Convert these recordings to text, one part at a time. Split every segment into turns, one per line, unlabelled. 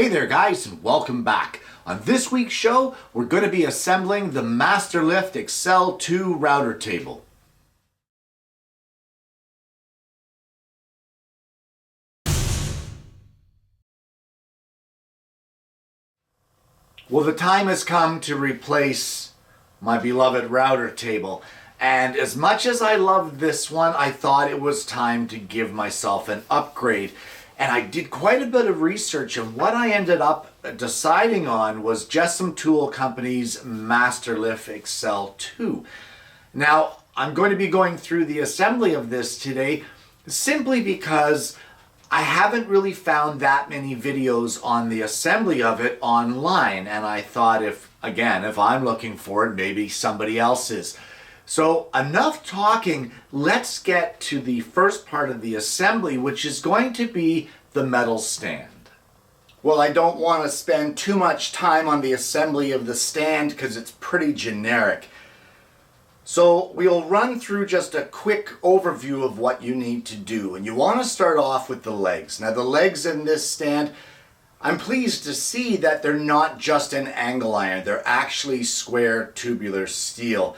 Hey there guys, and welcome back. On this week's show, we're going to be assembling the Mast-R-Lift Excel II router table. Well, the time has come to replace my beloved router table. And as much as I loved this one, I thought it was time to give myself an upgrade. And I did quite a bit of research, and what I ended up deciding on was JessEm Tool Company's Mast-R-Lift Excel II. Now, I'm going to be going through the assembly of this today simply because I haven't really found that many videos on the assembly of it online, and I thought if I'm looking for it, maybe somebody else is. So enough talking, let's get to the first part of the assembly, which is going to be the metal stand. Well, I don't want to spend too much time on the assembly of the stand because it's pretty generic. So we'll run through just a quick overview of what you need to do. And you want to start off with the legs. Now the legs in this stand, I'm pleased to see that they're not just an angle iron. They're actually square tubular steel.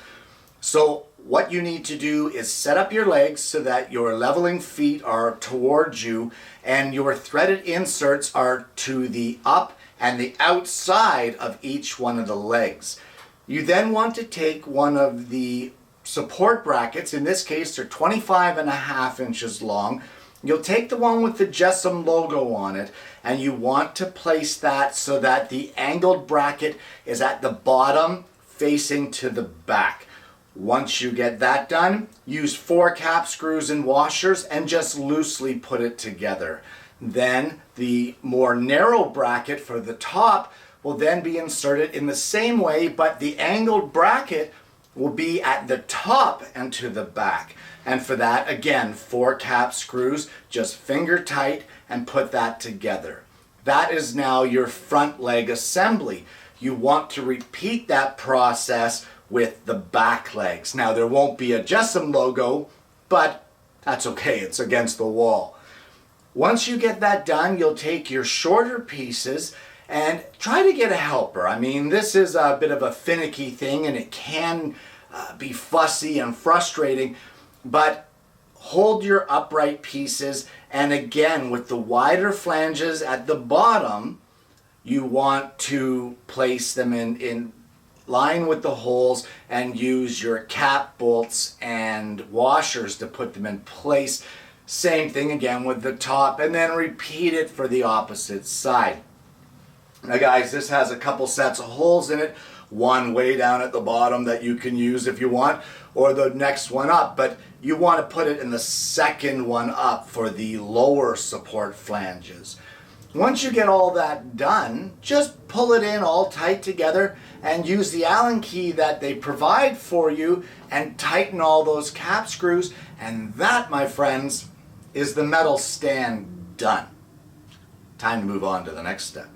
So what you need to do is set up your legs so that your leveling feet are towards you and your threaded inserts are to the up and the outside of each one of the legs. You then want to take one of the support brackets, in this case they're 25.5 inches long. You'll take the one with the JessEm logo on it and you want to place that so that the angled bracket is at the bottom facing to the back. Once you get that done, use 4 cap screws and washers and just loosely put it together. Then the more narrow bracket for the top will then be inserted in the same way, but the angled bracket will be at the top and to the back. And for that, again, 4 cap screws, just finger tight and put that together. That is now your front leg assembly. You want to repeat that process with the back legs. Now there won't be a JessEm logo, but that's okay, it's against the wall. Once you get that done, you'll take your shorter pieces and try to get a helper. I mean, this is a bit of a finicky thing and it can be fussy and frustrating, but hold your upright pieces, and again with the wider flanges at the bottom, you want to place them in line with the holes and use your cap bolts and washers to put them in place. Same thing again with the top, and then repeat it for the opposite side. Now guys, this has a couple sets of holes in it, one way down at the bottom that you can use if you want, or the next one up, but you want to put it in the second one up for the lower support flanges. Once you get all that done, just pull it in all tight together and use the Allen key that they provide for you and tighten all those cap screws, and that, my friends, is the metal stand done. Time to move on to the next step.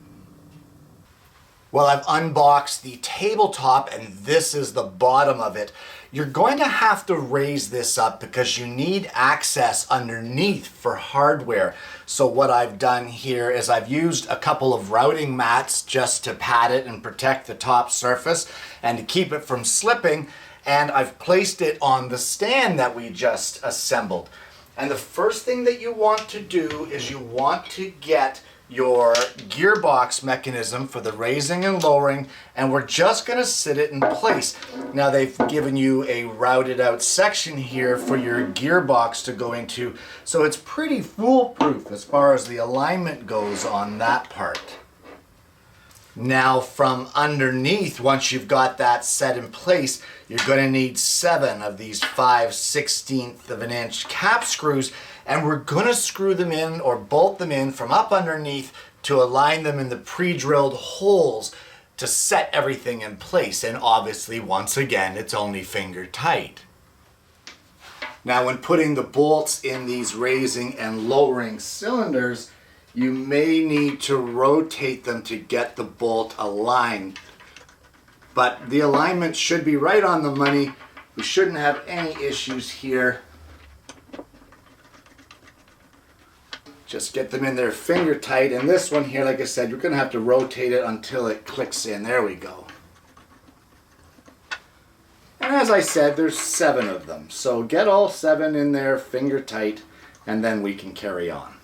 Well, I've unboxed the tabletop and this is the bottom of it. You're going to have to raise this up because you need access underneath for hardware. So what I've done here is I've used a couple of routing mats just to pad it and protect the top surface and to keep it from slipping, and I've placed it on the stand that we just assembled. And the first thing that you want to do is you want to get your gearbox mechanism for the raising and lowering, and we're just going to sit it in place. Now they've given you a routed out section here for your gearbox to go into, so it's pretty foolproof as far as the alignment goes on that part. Now from underneath, once you've got that set in place, you're going to need 7 of these 5/16 of an inch cap screws, and we're going to screw them in or bolt them in from up underneath to align them in the pre-drilled holes to set everything in place. And obviously, once again, it's only finger tight. Now when putting the bolts in these raising and lowering cylinders, you may need to rotate them to get the bolt aligned. But the alignment should be right on the money. We shouldn't have any issues here. Just get them in there finger tight. And this one here, like I said, you're going to have to rotate it until it clicks in. There we go. And as I said, there's 7 of them. So get all 7 in there finger tight, and then we can carry on.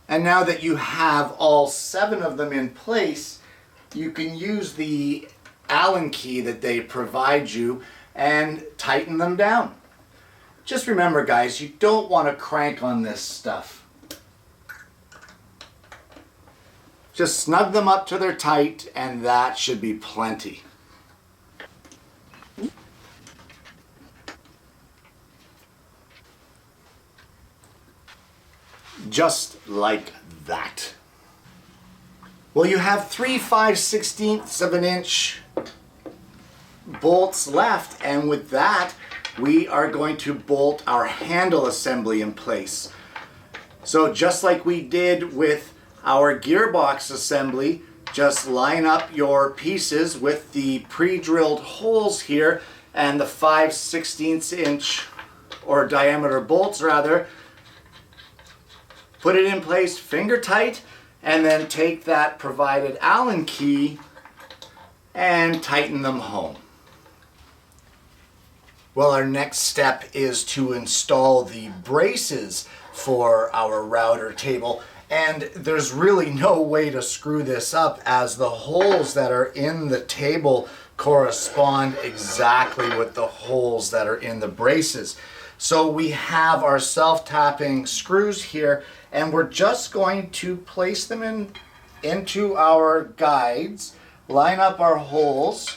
And now that you have all 7 of them in place, you can use the Allen key that they provide you and tighten them down. Just remember, guys, you don't want to crank on this stuff. Just snug them up till they're tight, and that should be plenty. Just like that. Well, you have 3 5/16 of an inch bolts left, and with that we are going to bolt our handle assembly in place. So just like we did with our gearbox assembly, just line up your pieces with the pre-drilled holes here and the 5/16 inch or diameter bolts rather. Put it in place finger tight, and then take that provided Allen key and tighten them home. Well, our next step is to install the braces for our router table, and there's really no way to screw this up as the holes that are in the table correspond exactly with the holes that are in the braces. So we have our self-tapping screws here, and we're just going to place them into our guides, line up our holes,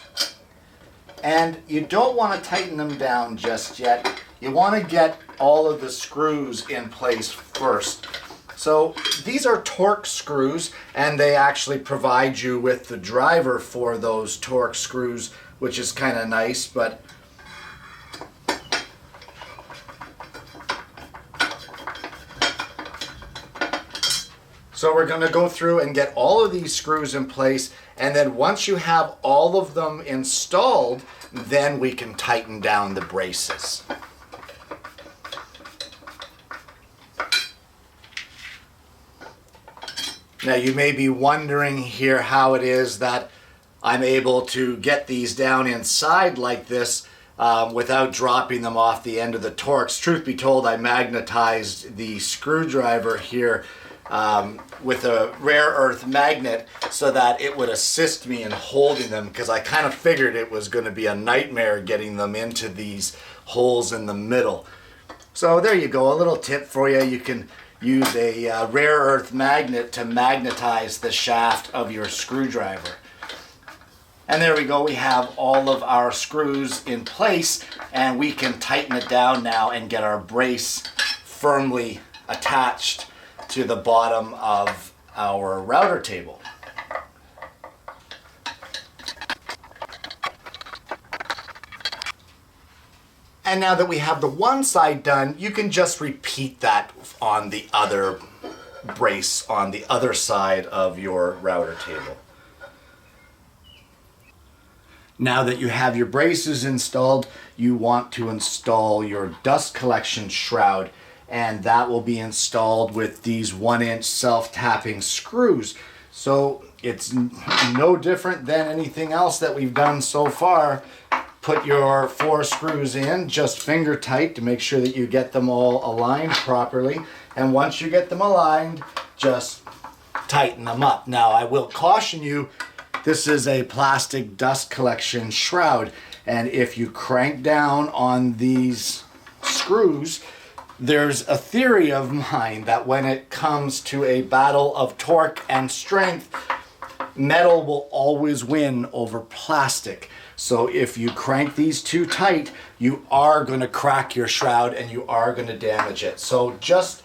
and you don't want to tighten them down just yet. You want to get all of the screws in place first. So these are torque screws, and they actually provide you with the driver for those torque screws, which is kind of nice, but so we're going to go through and get all of these screws in place, and then once you have all of them installed, then we can tighten down the braces. Now you may be wondering here how it is that I'm able to get these down inside like this without dropping them off the end of the Torx. Truth be told, I magnetized the screwdriver here with a rare earth magnet so that it would assist me in holding them, because I kind of figured it was going to be a nightmare getting them into these holes in the middle. So there you go, a little tip for you. You can use a rare earth magnet to magnetize the shaft of your screwdriver. And there we go, we have all of our screws in place, and we can tighten it down now and get our brace firmly attached to the bottom of our router table. And now that we have the one side done, you can just repeat that on the other brace on the other side of your router table. Now that you have your braces installed, you want to install your dust collection shroud, and that will be installed with these 1-inch self-tapping screws. So it's no different than anything else that we've done so far. Put your 4 screws in, just finger tight to make sure that you get them all aligned properly. And once you get them aligned, just tighten them up. Now, I will caution you, this is a plastic dust collection shroud, and if you crank down on these screws, there's a theory of mine that when it comes to a battle of torque and strength, metal will always win over plastic. So if you crank these too tight, you are going to crack your shroud and you are going to damage it. So just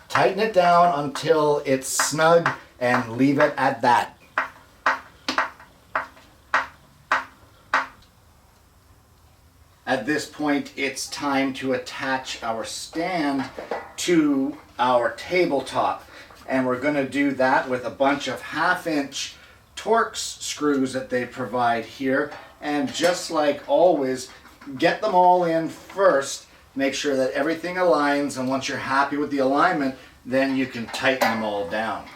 tighten it down until it's snug and leave it at that. At this point, it's time to attach our stand to our tabletop. And we're going to do that with a bunch of 1/2-inch Torx screws that they provide here, and just like always, get them all in first. Make sure that everything aligns, and once you're happy with the alignment, then you can tighten them all down.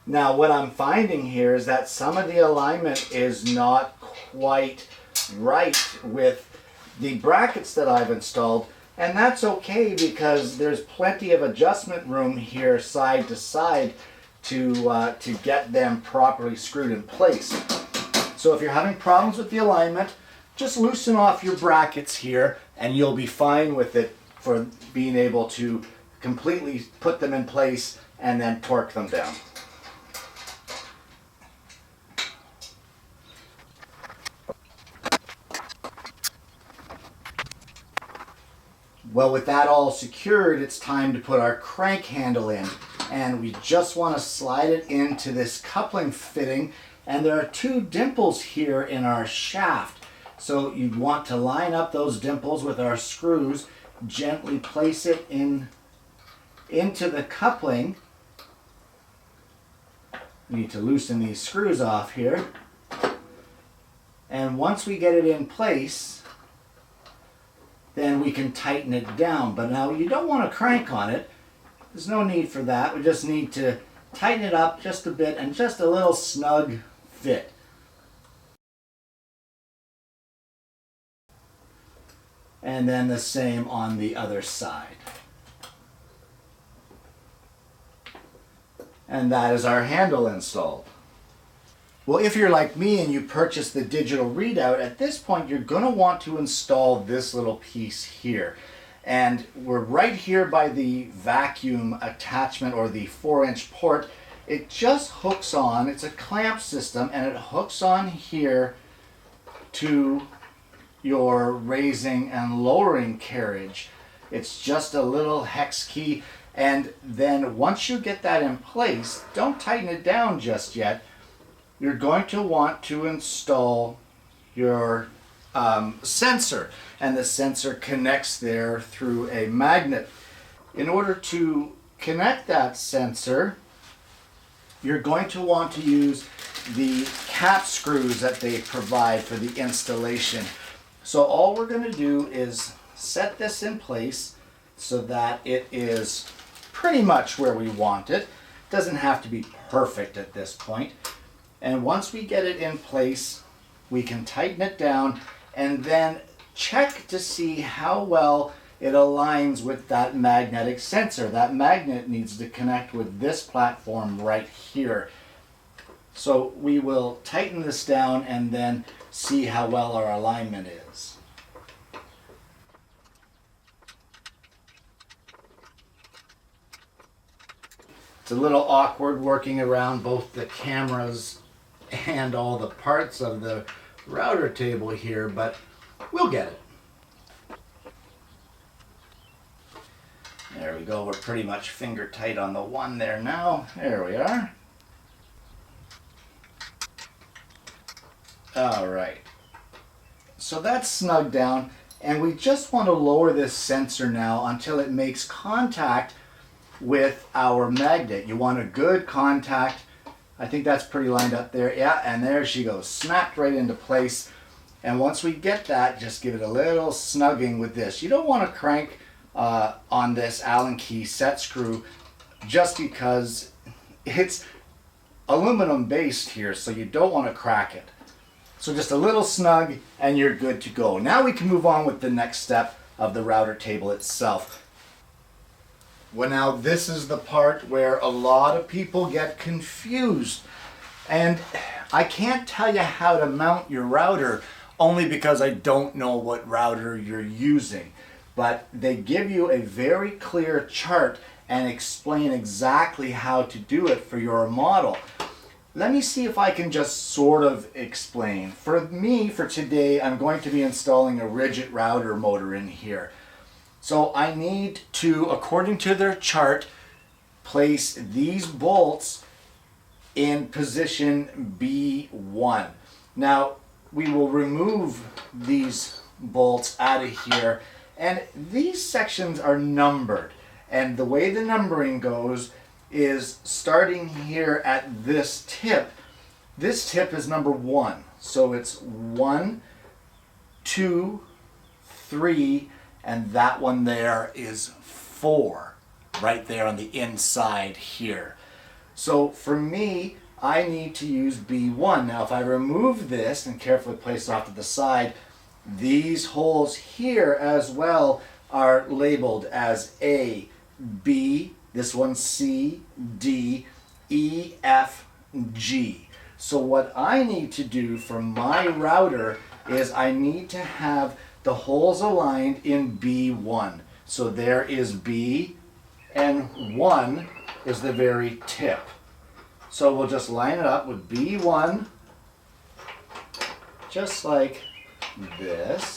Now what I'm finding here is that some of the alignment is not quite right with the brackets that I've installed, and that's okay because there's plenty of adjustment room here side to side to get them properly screwed in place. So if you're having problems with the alignment, just loosen off your brackets here and you'll be fine with it for being able to completely put them in place and then torque them down. Well, with that all secured, it's time to put our crank handle in. And we just want to slide it into this coupling fitting. And there are two dimples here in our shaft. So you'd want to line up those dimples with our screws, gently place it into the coupling. We need to loosen these screws off here. And once we get it in place, then we can tighten it down. But now you don't want to crank on it. There's no need for that. We just need to tighten it up just a bit and just a little snug fit. And then the same on the other side. And that is our handle installed. Well, if you're like me and you purchase the digital readout, at this point you're going to want to install this little piece here. And we're right here by the vacuum attachment, or the 4-inch port. It just hooks on, it's a clamp system, and it hooks on here to your raising and lowering carriage. It's just a little hex key, and then once you get that in place, don't tighten it down just yet. You're going to want to install your sensor, and the sensor connects there through a magnet. In order to connect that sensor, you're going to want to use the cap screws that they provide for the installation. So all we're going to do is set this in place so that it is pretty much where we want it. It doesn't have to be perfect at this point. And once we get it in place, we can tighten it down and then check to see how well it aligns with that magnetic sensor. That magnet needs to connect with this platform right here. So we will tighten this down and then see how well our alignment is. It's a little awkward working around both the cameras and all the parts of the router table here, but we'll get it. There we go, we're pretty much finger tight on the one there now. There we are. All right, so that's snug down, and we just want to lower this sensor now until it makes contact with our magnet. You want a good contact. I think that's pretty lined up there. Yeah, and there she goes, snapped right into place. And once we get that, just give it a little snugging with this. You don't want to crank on this Allen key set screw just because it's aluminum based here, so you don't want to crack it. So just a little snug and you're good to go. Now we can move on with the next step of the router table itself. Well, now this is the part where a lot of people get confused. And I can't tell you how to mount your router only because I don't know what router you're using. But they give you a very clear chart and explain exactly how to do it for your model. Let me see if I can just sort of explain. For me, for today, I'm going to be installing a rigid router motor in here. So I need to, according to their chart, place these bolts in position B1. Now, we will remove these bolts out of here. And these sections are numbered. And the way the numbering goes is starting here at this tip is number 1. So it's 1, 2, 3, and that one there is 4, right there on the inside here. So for me, I need to use B1. Now if I remove this and carefully place it off to the side, these holes here as well are labeled as A, B, this one C, D, E, F, G. So what I need to do for my router is I need to have the holes aligned in B1. So there is B, and 1 is the very tip. So we'll just line it up with B1, just like this,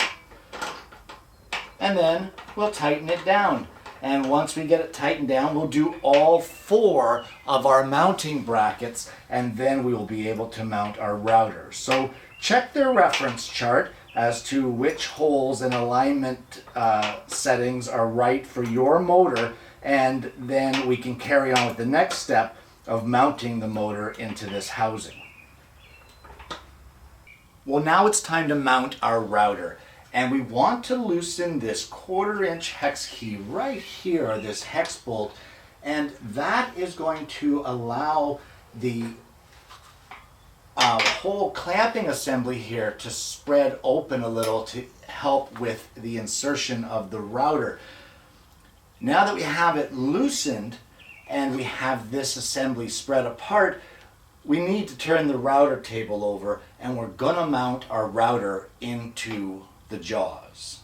and then we'll tighten it down. And once we get it tightened down, we'll do all 4 of our mounting brackets, and then we will be able to mount our router. So check their reference chart as to which holes and alignment settings are right for your motor, and then we can carry on with the next step of mounting the motor into this housing. Well, now it's time to mount our router. And we want to loosen this 1/4" hex key right here, this hex bolt, and that is going to allow the whole clamping assembly here to spread open a little to help with the insertion of the router. Now that we have it loosened and we have this assembly spread apart, we need to turn the router table over, and we're going to mount our router into the jaws.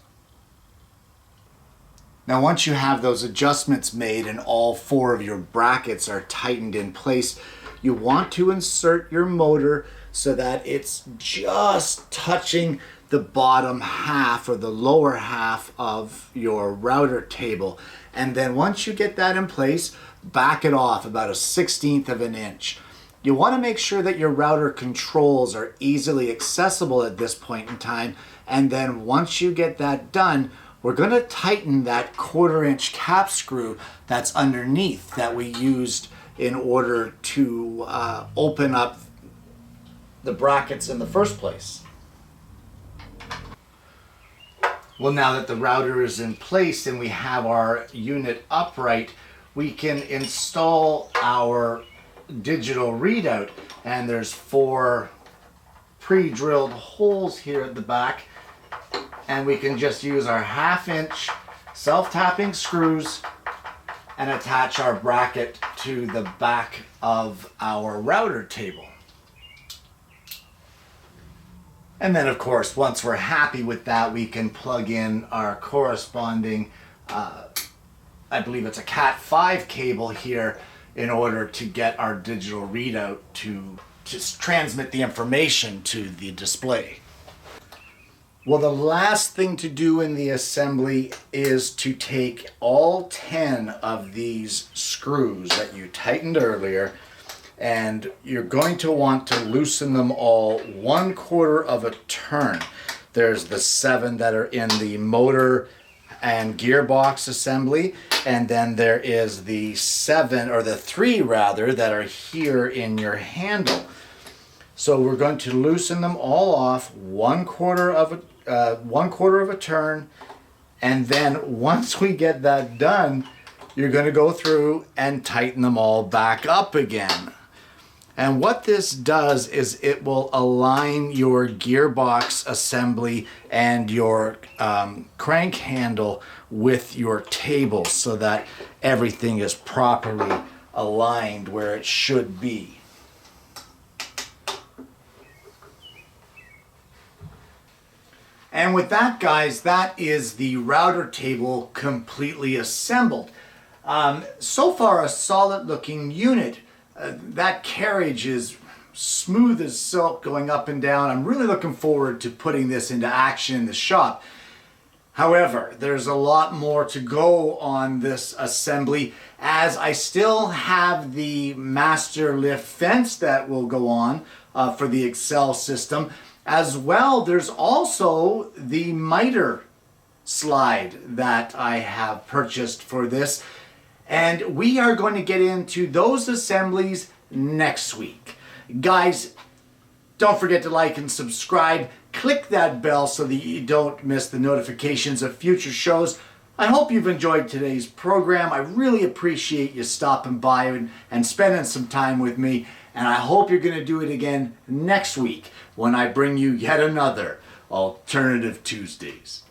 Now once you have those adjustments made and all 4 of your brackets are tightened in place, you want to insert your motor so that it's just touching the bottom half or the lower half of your router table. And then once you get that in place, back it off about 1/16 of an inch. You want to make sure that your router controls are easily accessible at this point in time, and then once you get that done, we're going to tighten that 1/4" cap screw that's underneath that we used in order to open up the brackets in the first place. Well, now that the router is in place and we have our unit upright, we can install our digital readout, and there's 4 pre-drilled holes here at the back, and we can just use our 1/2" self-tapping screws and attach our bracket to the back of our router table. And then of course, once we're happy with that, we can plug in our corresponding I believe it's a Cat 5 cable here in order to get our digital readout to transmit the information to the display. Well, the last thing to do in the assembly is to take all 10 of these screws that you tightened earlier, and you're going to want to loosen them all 1/4 of a turn. There's the 7 that are in the motor and gearbox assembly, and then there is the 7, or the 3 rather, that are here in your handle. So we're going to loosen them all off 1/4 of a turn, and then once we get that done, you're going to go through and tighten them all back up again. And what this does is it will align your gearbox assembly and your crank handle with your table so that everything is properly aligned where it should be. And with that, guys, that is the router table completely assembled. So far, a solid looking unit. That carriage is smooth as silk going up and down. I'm really looking forward to putting this into action in the shop. However, there's a lot more to go on this assembly, as I still have the master lift fence that will go on for the Excel system. As well, there's also the mitre slide that I have purchased for this. And we are going to get into those assemblies next week. Guys, don't forget to like and subscribe. Click that bell so that you don't miss the notifications of future shows. I hope you've enjoyed today's program. I really appreciate you stopping by and spending some time with me. And I hope you're going to do it again next week when I bring you yet another Alternative Tuesdays.